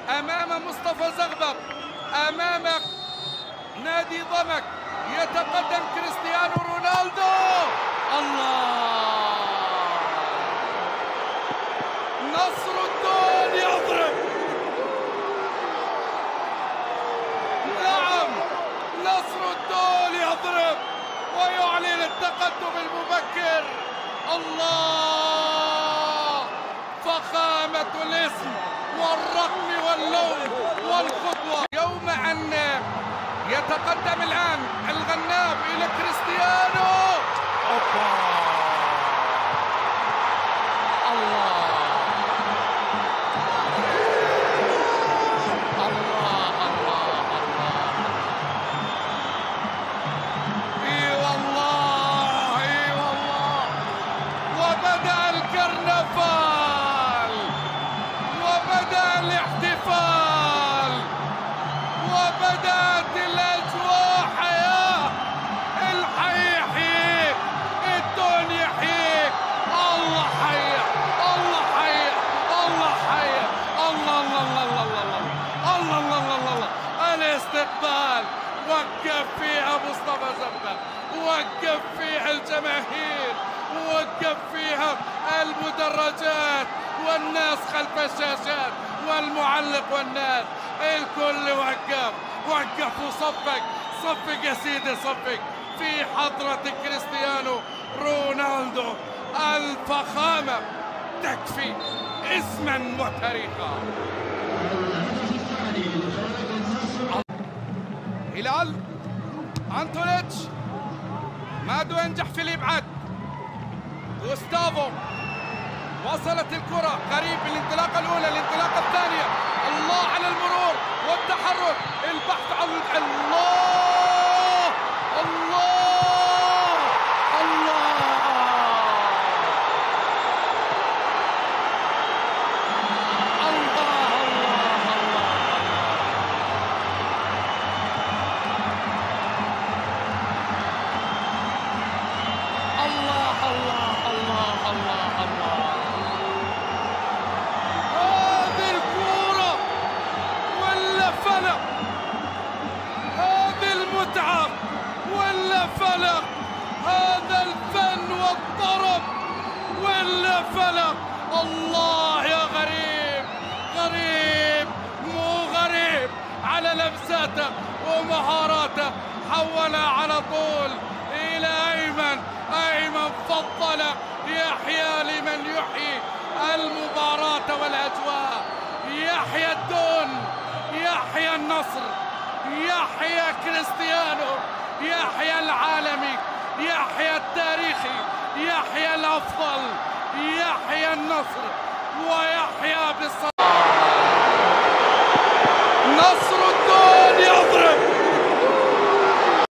أمام مصطفى زغبق، أمامك نادي ضمك، يتقدم كريستيانو رونالدو. الله، نصر الدون يضرب. نعم، نصر الدون يضرب ويعلن التقدم المبكر. الله، فخامة الاسم والرقم واللون والخطوة. يوم أن يتقدم الآن الغناب إلى كريستيانو. أوبا، الله الله الله الله، اي والله اي والله. وبدأ الكرنفال، وبدأ الاحتفال، وبدأت الأجواء حياة. الحي يحييك، الدون يحييك. الله حيك، الله حيك، الله حيك. الله الله الله الله الله الله الله الله الله. الاستقبال وقف فيها مصطفى زغبق، وقف فيها الجماهير، وقف فيها المدرجات والناس خلف الشاشات والمعلق والناس. الكل وقف وصفق. صفق يا سيدي، صفق في حضرة كريستيانو رونالدو. الفخامة تكفي اسما وتاريخا. هلال أنتونيتش، مادو ينجح في الإبعاد. غوستافو، وصلت الكرة قريب من الانطلاقة الأولى، الانطلاقة الثانية. الله على المرور والتحرك، البحث عن الله الله الله. الله الله الله الله الله. هذه الكورة ولا فلق، هذه المتعة ولا فلق، هذا الفن والطرب ولا فلق. الله يا غريب، غريب مو غريب على لمساته ومهاراته. حولها على طول إلى أيمن. أيمن فضل يحيى لمن يحيي المباراة والأجواء. يحيى الدون، يحيى النصر، يحيى كريستيانو، يحيى العالمي، يحيى التاريخي، يحيى الأفضل، يحيى النصر، ويحيى بالصلاة.